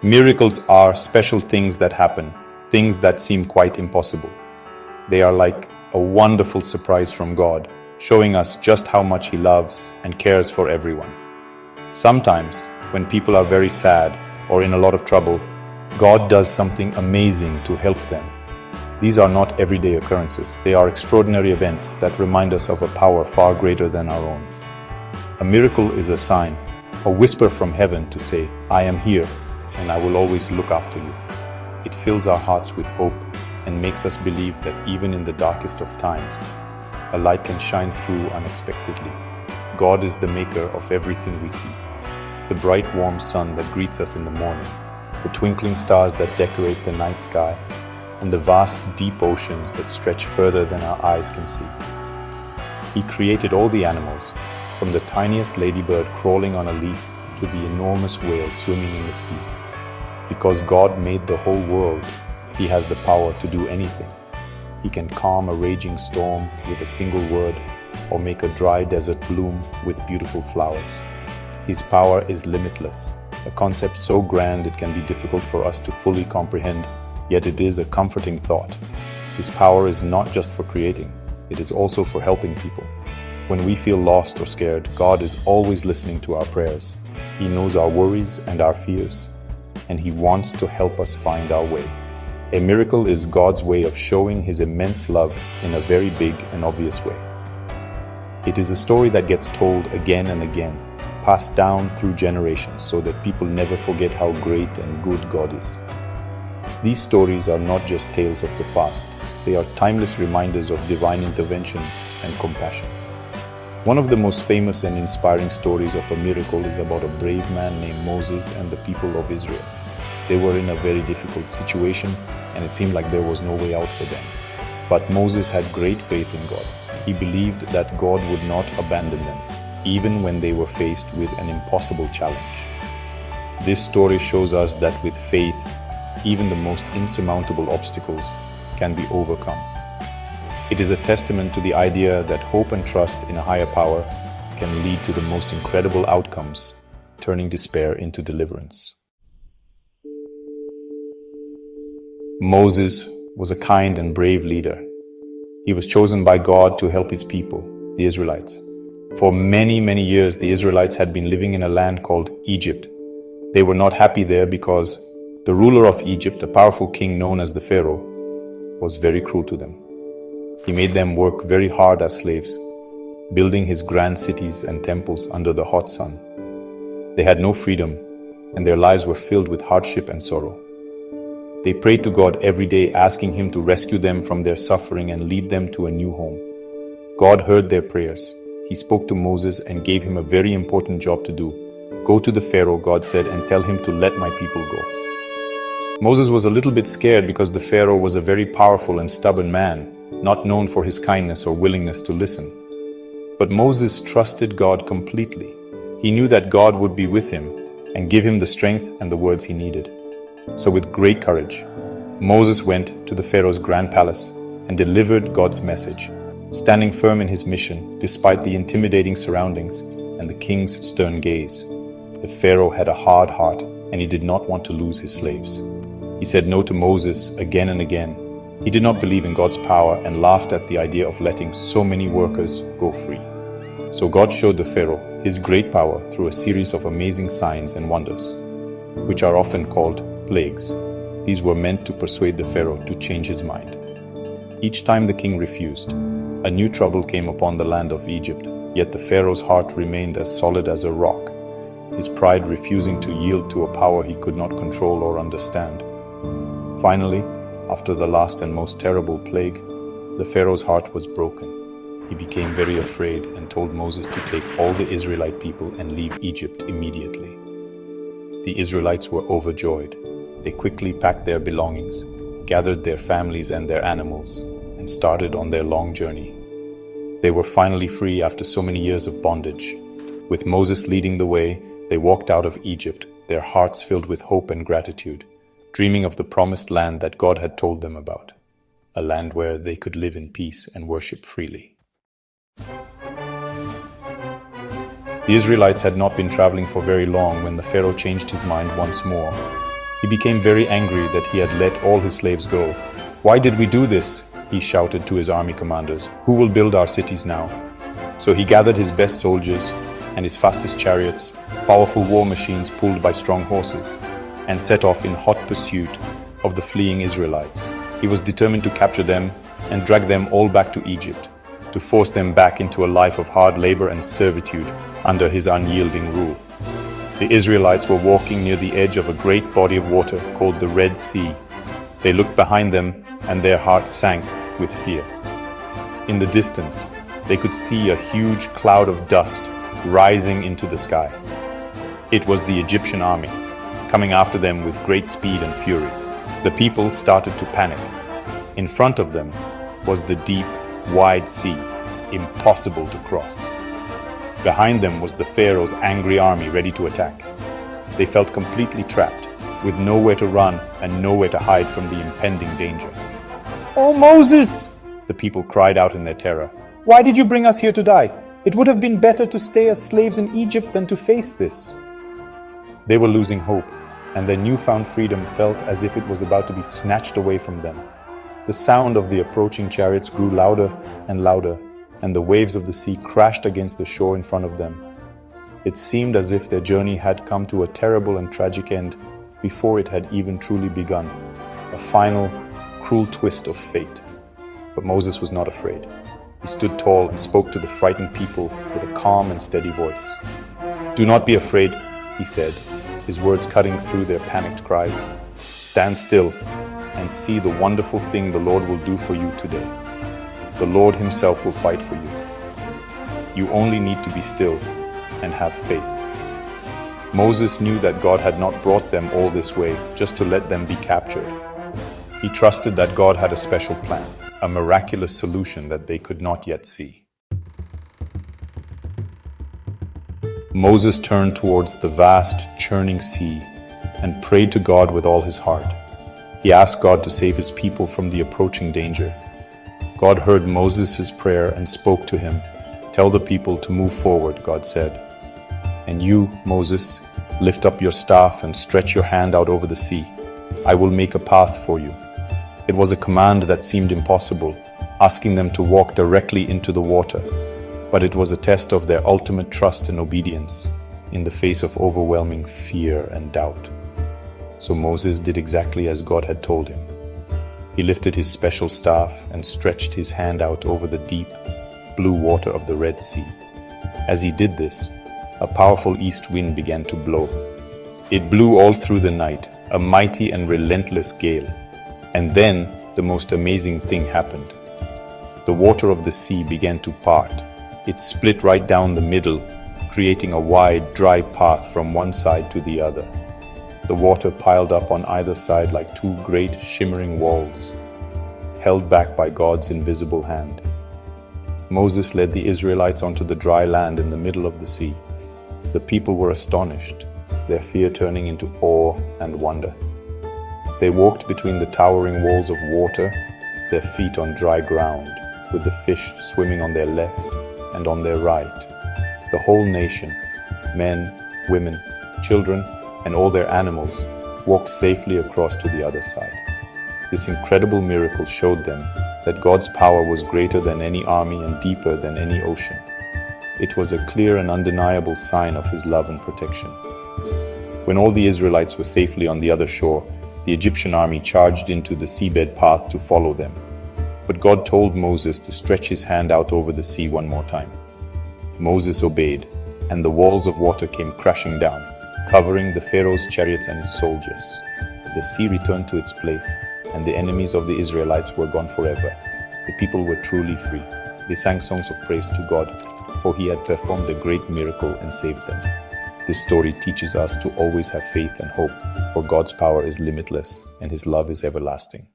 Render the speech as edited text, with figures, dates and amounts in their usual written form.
Miracles are special things that happen, things that seem quite impossible. They are like a wonderful surprise from God, showing us just how much He loves and cares for everyone. Sometimes, when people are very sad or in a lot of trouble, God does something amazing to help them. These are not everyday occurrences. They are extraordinary events that remind us of a power far greater than our own. A miracle is a sign, a whisper from heaven to say, "I am here, and I will always look after you." It fills our hearts with hope and makes us believe that even in the darkest of times, a light can shine through unexpectedly. God is the maker of everything we see. The bright warm sun that greets us in the morning, the twinkling stars that decorate the night sky, and the vast deep oceans that stretch further than our eyes can see. He created all the animals, from the tiniest ladybird crawling on a leaf to the enormous whale swimming in the sea. Because God made the whole world, He has the power to do anything. He can calm a raging storm with a single word, or make a dry desert bloom with beautiful flowers. His power is limitless, a concept so grand it can be difficult for us to fully comprehend, yet it is a comforting thought. His power is not just for creating, it is also for helping people. When we feel lost or scared, God is always listening to our prayers. He knows our worries and our fears, and He wants to help us find our way. A miracle is God's way of showing His immense love in a very big and obvious way. It is a story that gets told again and again, passed down through generations so that people never forget how great and good God is. These stories are not just tales of the past, they are timeless reminders of divine intervention and compassion. One of the most famous and inspiring stories of a miracle is about a brave man named Moses and the people of Israel. They were in a very difficult situation, and it seemed like there was no way out for them. But Moses had great faith in God. He believed that God would not abandon them, even when they were faced with an impossible challenge. This story shows us that with faith, even the most insurmountable obstacles can be overcome. It is a testament to the idea that hope and trust in a higher power can lead to the most incredible outcomes, turning despair into deliverance. Moses was a kind and brave leader. He was chosen by God to help His people, the Israelites. For many, many years, the Israelites had been living in a land called Egypt. They were not happy there because the ruler of Egypt, a powerful king known as the Pharaoh, was very cruel to them. He made them work very hard as slaves, building his grand cities and temples under the hot sun. They had no freedom, and their lives were filled with hardship and sorrow. They prayed to God every day, asking Him to rescue them from their suffering and lead them to a new home. God heard their prayers. He spoke to Moses and gave him a very important job to do. "Go to the Pharaoh," God said, "and tell him to let my people go." Moses was a little bit scared because the Pharaoh was a very powerful and stubborn man, not known for his kindness or willingness to listen. But Moses trusted God completely. He knew that God would be with him and give him the strength and the words he needed. So with great courage, Moses went to the Pharaoh's grand palace and delivered God's message, standing firm in his mission despite the intimidating surroundings and the king's stern gaze. The Pharaoh had a hard heart, and he did not want to lose his slaves. He said no to Moses again and again. He did not believe in God's power and laughed at the idea of letting so many workers go free. So God showed the Pharaoh His great power through a series of amazing signs and wonders, which are often called plagues. These were meant to persuade the Pharaoh to change his mind. Each time the king refused, a new trouble came upon the land of Egypt, yet the Pharaoh's heart remained as solid as a rock, his pride refusing to yield to a power he could not control or understand. Finally, after the last and most terrible plague, the Pharaoh's heart was broken. He became very afraid and told Moses to take all the Israelite people and leave Egypt immediately. The Israelites were overjoyed. They quickly packed their belongings, gathered their families and their animals, and started on their long journey. They were finally free after so many years of bondage. With Moses leading the way, they walked out of Egypt, their hearts filled with hope and gratitude, dreaming of the promised land that God had told them about, a land where they could live in peace and worship freely. The Israelites had not been traveling for very long when the Pharaoh changed his mind once more. He became very angry that he had let all his slaves go. "Why did we do this?" he shouted to his army commanders. "Who will build our cities now?" So he gathered his best soldiers and his fastest chariots, powerful war machines pulled by strong horses, and set off in hot pursuit of the fleeing Israelites. He was determined to capture them and drag them all back to Egypt, to force them back into a life of hard labor and servitude under his unyielding rule. The Israelites were walking near the edge of a great body of water called the Red Sea. They looked behind them and their hearts sank with fear. In the distance, they could see a huge cloud of dust rising into the sky. It was the Egyptian army, coming after them with great speed and fury. The people started to panic. In front of them was the deep, wide sea, impossible to cross. Behind them was the Pharaoh's angry army ready to attack. They felt completely trapped, with nowhere to run and nowhere to hide from the impending danger. "Oh, Moses!" the people cried out in their terror. "Why did you bring us here to die? It would have been better to stay as slaves in Egypt than to face this." They were losing hope, and their newfound freedom felt as if it was about to be snatched away from them. The sound of the approaching chariots grew louder and louder, and the waves of the sea crashed against the shore in front of them. It seemed as if their journey had come to a terrible and tragic end before it had even truly begun, a final, cruel twist of fate. But Moses was not afraid. He stood tall and spoke to the frightened people with a calm and steady voice. "Do not be afraid," he said, his words cutting through their panicked cries. "Stand still and see the wonderful thing the Lord will do for you today. The Lord himself will fight for you. You only need to be still and have faith." Moses knew that God had not brought them all this way just to let them be captured. He trusted that God had a special plan, a miraculous solution that they could not yet see. Moses turned towards the vast, churning sea and prayed to God with all his heart. He asked God to save his people from the approaching danger. God heard Moses' prayer and spoke to him. "Tell the people to move forward," God said. "And you, Moses, lift up your staff and stretch your hand out over the sea. I will make a path for you." It was a command that seemed impossible, asking them to walk directly into the water, but it was a test of their ultimate trust and obedience in the face of overwhelming fear and doubt. So Moses did exactly as God had told him. He lifted his special staff and stretched his hand out over the deep, blue water of the Red Sea. As he did this, a powerful east wind began to blow. It blew all through the night, a mighty and relentless gale. And then the most amazing thing happened. The water of the sea began to part. It split right down the middle, creating a wide, dry path from one side to the other. The water piled up on either side like two great, shimmering walls, held back by God's invisible hand. Moses led the Israelites onto the dry land in the middle of the sea. The people were astonished, their fear turning into awe and wonder. They walked between the towering walls of water, their feet on dry ground, with the fish swimming on their left and on their right. The whole nation, men, women, children, and all their animals, walked safely across to the other side. This incredible miracle showed them that God's power was greater than any army and deeper than any ocean. It was a clear and undeniable sign of his love and protection. When all the Israelites were safely on the other shore, the Egyptian army charged into the seabed path to follow them. But God told Moses to stretch his hand out over the sea one more time. Moses obeyed, and the walls of water came crashing down, covering the Pharaoh's chariots and his soldiers. The sea returned to its place, and the enemies of the Israelites were gone forever. The people were truly free. They sang songs of praise to God, for he had performed a great miracle and saved them. This story teaches us to always have faith and hope, for God's power is limitless and his love is everlasting.